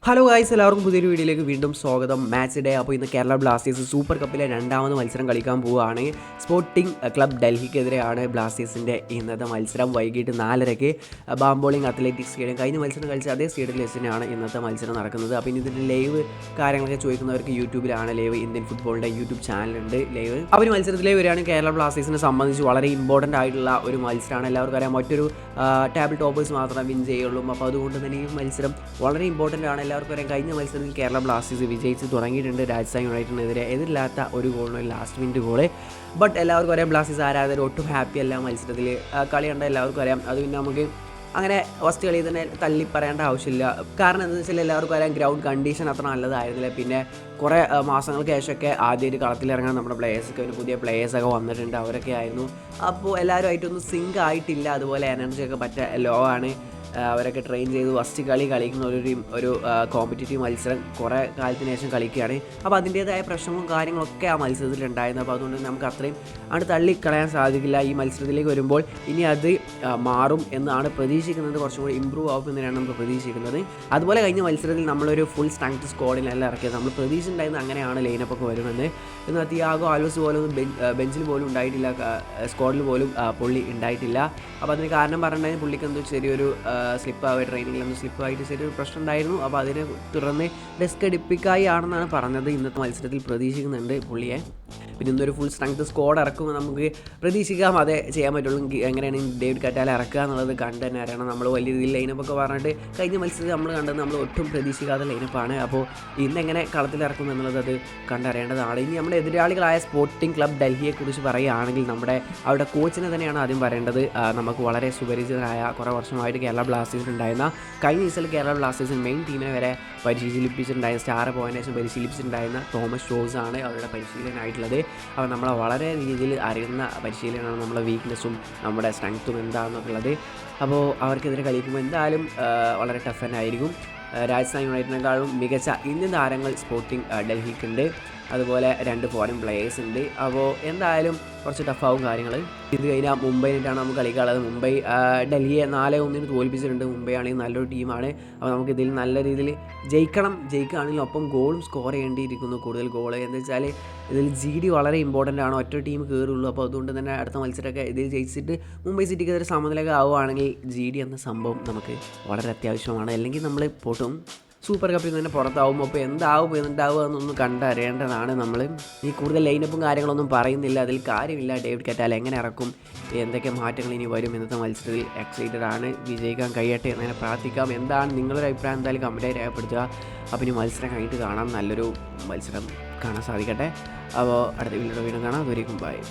Hello guys, എല്ലാവർക്കും പുതിയൊരു വീഡിയോയിലേക്ക് വീണ്ടും സ്വാഗതം. Match day. അപ്പോൾ ഇന്ന് കേരള ബ്ലാസ്റ്റേഴ്സ് സൂപ്പർ കപ്പിലെ രണ്ടാമത് മത്സരം കളിക്കാൻ പോവുകയാണ്. സ്പോർട്ടിംഗ് ക്ലബ് ഡൽഹിക്കെതിരെയാണ് ബ്ലാസ്റ്റേഴ്സിൻ്റെ ഇന്നത്തെ മത്സരം. വൈകിട്ട് 4:30 ബാംബോളിംഗ് അത്ലറ്റിക്സ് സ്റ്റേഡിയം. കഴിഞ്ഞ മത്സരം കളിച്ച അതേ സ്റ്റേഡിയത്തിൽ വെച്ചിട്ടാണ് ഇന്നത്തെ മത്സരം നടക്കുന്നത്. അപ്പോൾ ഇനി ഇതിൻ്റെ ലൈവ് കാര്യങ്ങളൊക്കെ ചോദിക്കുന്നവർക്ക് യൂട്യൂബിലാണ് ലൈവ്. ഇന്ത്യൻ ഫുട്ബോളിൻ്റെ യൂട്യൂബ് ചാനലുണ്ട് ലൈവ്. അപ്പോൾ ഈ മത്സരത്തിലേക്ക് വരികയാണ്. കേരള ബ്ലാസ്റ്റേഴ്സിനെ സംബന്ധിച്ച് വളരെ ഇമ്പോർട്ടൻ്റ് ആയിട്ടുള്ള ഒരു മത്സരമാണ്. എല്ലാവർക്കും അറിയാം, മറ്റൊരു ടേബിൾ ടോപ്പേഴ്സ് മാത്രമേ വിൻ ചെയ്യുള്ളൂ. അപ്പോൾ അതുകൊണ്ട് തന്നെ ഈ മത്സരം വളരെ ഇമ്പോർട്ടൻ്റ് ആണ്. എല്ലാവർക്കും അറിയാം, കഴിഞ്ഞ മത്സരത്തിൽ കേരള ബ്ലാസ്റ്റേഴ്സ് വിജയിച്ച് തുടങ്ങിയിട്ടുണ്ട്. രാജസ്ഥാൻ യുണൈറ്റഡിനെതിരെ എതിരില്ലാത്ത ഒരു ഗോളിന് ലാസ്റ്റ് മിനിറ്റ് ഗോള്. ബട്ട് എല്ലാവർക്കും അറിയാം, ബ്ലാസ്റ്റേഴ്സ് ആരാധകർ ഒട്ടും ഹാപ്പി അല്ല മത്സരത്തിൽ. കളി കണ്ട എല്ലാവർക്കും അറിയാം. അത് പിന്നെ നമുക്ക് അങ്ങനെ ഫസ്റ്റ് കളി തന്നെ തള്ളി പറയേണ്ട ആവശ്യമില്ല. കാരണം എന്താണെന്ന് വെച്ചാൽ എല്ലാവർക്കും അറിയാം, ഗ്രൗണ്ട് കണ്ടീഷൻ അത്ര നല്ലതായിരുന്നില്ല. പിന്നെ കുറേ മാസങ്ങൾക്ക് ശേഷമൊക്കെ ആദ്യമായിട്ട് കളത്തിലിറങ്ങാൻ നമ്മുടെ പ്ലേയേഴ്സൊക്കെ ഒരു പുതിയ പ്ലേയേഴ്സൊക്കെ വന്നിട്ടുണ്ട്. അവരൊക്കെ ആയിരുന്നു. അപ്പോൾ എല്ലാവരുമായിട്ടൊന്നും സിങ്ക് ആയിട്ടില്ല. അതുപോലെ എനർജിയൊക്കെ ലോ ആണ്. അവരൊക്കെ ട്രെയിൻ ചെയ്ത് ഫസ്റ്റ് കളി കളിക്കുന്ന ഒരു കോമ്പറ്റീറ്റീവ് മത്സരം കുറേ കാലത്തിന് ശേഷം കളിക്കുകയാണ്. അപ്പോൾ അതിൻ്റേതായ പ്രശ്നങ്ങളും കാര്യങ്ങളൊക്കെ ആ മത്സരത്തിൽ ഉണ്ടായിരുന്നു. അപ്പോൾ അതുകൊണ്ട് നമുക്ക് അത്രയും ആണ് തള്ളിക്കളയാൻ സാധിക്കില്ല. ഈ മത്സരത്തിലേക്ക് വരുമ്പോൾ ഇനി അത് മാറും എന്നാണ് പ്രതീക്ഷിക്കുന്നത്. കുറച്ചും കൂടി ഇമ്പ്രൂവ് ആവും എന്നാണ് നമ്മൾ പ്രതീക്ഷിക്കുന്നത്. അതുപോലെ കഴിഞ്ഞ മത്സരത്തിൽ നമ്മളൊരു ഫുൾ സ്ട്രെങ്ത് സ്ക്വാഡിനെല്ലാം ഇറക്കിയത്. നമ്മൾ പ്രതീക്ഷിച്ചിട്ടുണ്ടായിരുന്നത് അങ്ങനെയാണ് ലൈനപ്പൊക്കെ വരുമെന്ന്. എന്നാൽ തിയാഗോ ആൽവസ് പോലൊന്നും ബെഞ്ചിൽ പോലും ഉണ്ടായിട്ടില്ല, സ്ക്വാഡിൽ പോലും പുള്ളി ഉണ്ടായിട്ടില്ല. അപ്പോൾ അതിന് കാരണം പറഞ്ഞിട്ടുണ്ടെങ്കിൽ പുള്ളിക്ക് എന്തോ ചെറിയൊരു സ്ലിപ്പായി, ട്രെയിനിങ്ങിലൊന്നും സ്ലിപ്പായിട്ട് ചെറിയൊരു പ്രശ്നം ഉണ്ടായിരുന്നു. അപ്പോൾ അതിനെ തുടർന്ന് ഡെസ്ക് എടുപ്പിക്കായി ആണെന്നാണ് പറഞ്ഞത്. ഇന്നത്തെ മത്സരത്തിൽ പ്രതീക്ഷിക്കുന്നുണ്ട് പുള്ളിയെ. പിന്നെ ഇന്നൊരു ഫുൾ സ്ട്രെങ്ത് സ്ക്വാഡ് ഇറക്കുമ്പോൾ നമുക്ക് പ്രതീക്ഷിക്കാം അതേ ചെയ്യാൻ പറ്റുള്ളൂ. എങ്ങനെയാണ് ഡേവിഡ് കറ്റാല ഇറക്കുക എന്നുള്ളത് കണ്ട് തന്നെ അറിയണം. നമ്മൾ വലിയ രീതിയിൽ ലൈനപ്പൊക്കെ പറഞ്ഞിട്ട് കഴിഞ്ഞ മത്സരത്തിൽ നമ്മൾ കണ്ടത് നമ്മൾ ഒട്ടും പ്രതീക്ഷിക്കാത്ത ലൈനപ്പാണ്. അപ്പോൾ ഇന്നെങ്ങനെ കളത്തിൽ ഇറക്കും എന്നുള്ളത് അത് കണ്ടറിയേണ്ടതാണ്. ഇനി നമ്മുടെ എതിരാളികളായ സ്പോർട്ടിംഗ് ക്ലബ് ഡൽഹിയെക്കുറിച്ച് പറയുകയാണെങ്കിൽ അവിടെ കോച്ചിനെ തന്നെയാണ് ആദ്യം പറയേണ്ടത്. നമുക്ക് വളരെ സുപരിചിതനായ കുറേ വർഷമായിട്ട് കേരള ബ്ലാസ്റ്റേഴ്സിൽ ഉണ്ടായിരുന്ന, കഴിഞ്ഞ സീസണിൽ കേരള ബ്ലാസ്റ്റേഴ്സിന് മെയിൻ ടീമിനെ വരെ പരിശീലിപ്പിച്ചിട്ടുണ്ടായിരുന്ന, സ്റ്റാർ പോയിന്റ് ശേഷം പരിശീലിപ്പിച്ചിട്ടുണ്ടായിരുന്ന തോമസ് ജോസ് ആണ് അവരുടെ പരിശീലനമായിട്ടുള്ളത്. അപ്പോൾ നമ്മളെ വളരെ രീതിയിൽ അറിയുന്ന പരിശീലനമാണ്. നമ്മളെ വീക്ക്നെസ്സും നമ്മുടെ സ്ട്രെങ്ത്തും എന്താണെന്നൊക്കെ ഉള്ളത്. അപ്പോൾ അവർക്കെതിരെ കളിക്കുമ്പോൾ എന്തായാലും വളരെ ടഫ് തന്നെ ആയിരിക്കും. രാജസ്ഥാൻ യുണൈറ്റഡിനേക്കാളും മികച്ച ഇന്ത്യൻ താരങ്ങൾ സ്പോർട്ടിംഗ് ഡൽഹിക്കുണ്ട്. അതുപോലെ 2 ഫോറിൻ പ്ലേയേഴ്സ് ഉണ്ട്. അപ്പോൾ എന്തായാലും കുറച്ച് ടഫാവും കാര്യങ്ങൾ. ഇത് കഴിഞ്ഞാൽ മുംബൈനായിട്ടാണ് നമുക്ക് കളിക്കാനുള്ളത്. മുംബൈ ഡൽഹിയെ 4-1 തോൽപ്പിച്ചിട്ടുണ്ട്. മുംബൈ ആണെങ്കിൽ നല്ലൊരു ടീമാണ്. അപ്പോൾ നമുക്ക് ഇതിൽ നല്ല രീതിയിൽ ജയിക്കുകയാണെങ്കിൽ ഒപ്പം ഗോളും സ്കോർ ചെയ്യേണ്ടിയിരിക്കുന്നു, കൂടുതൽ ഗോൾ. എന്താ വെച്ചാൽ ഇതിൽ GD വളരെ ഇമ്പോർട്ടൻ്റ് ആണ്. ഒറ്റ ടീം കയറുള്ളൂ. അപ്പോൾ അതുകൊണ്ട് തന്നെ അടുത്ത മത്സരമൊക്കെ ഇതിൽ ജയിച്ചിട്ട് മുംബൈ സിറ്റിക്കെതിരെ സമനിലയൊക്കെ ആവുകയാണെങ്കിൽ GD എന്ന സംഭവം നമുക്ക് വളരെ അത്യാവശ്യമാണ്. അല്ലെങ്കിൽ നമ്മൾ പൊട്ടും, സൂപ്പർ കപ്പിൽ നിന്ന് തന്നെ പുറത്താവും. അപ്പോൾ എന്താവും എന്നൊന്നും കണ്ടറിയേണ്ടതാണ് നമ്മൾ. ഈ കൂടുതൽ ലൈനപ്പും കാര്യങ്ങളൊന്നും പറയുന്നില്ല, അതിൽ കാര്യമില്ല. ഡേവിഡ് കറ്റാല എങ്ങനെ ഇറക്കും, എന്തൊക്കെ മാറ്റങ്ങൾ ഇനി വരും എന്നത്തെ മത്സരത്തിൽ എക്സൈറ്റഡ് ആണ്. വിജയിക്കാൻ കഴിയട്ടെ എന്നതിനെ പ്രാർത്ഥിക്കാം. എന്താണ് നിങ്ങളുടെ അഭിപ്രായം, എന്തായാലും കമൻറ്റായി രേഖപ്പെടുത്തുക. അപ്പോൾ ഇനി മത്സരം കഴിഞ്ഞിട്ട് കാണാം, നല്ലൊരു മത്സരം കാണാൻ സാധിക്കട്ടെ. അപ്പോൾ അടുത്ത വീഡിയോ കാണാം. അതുവരെയും ബൈ.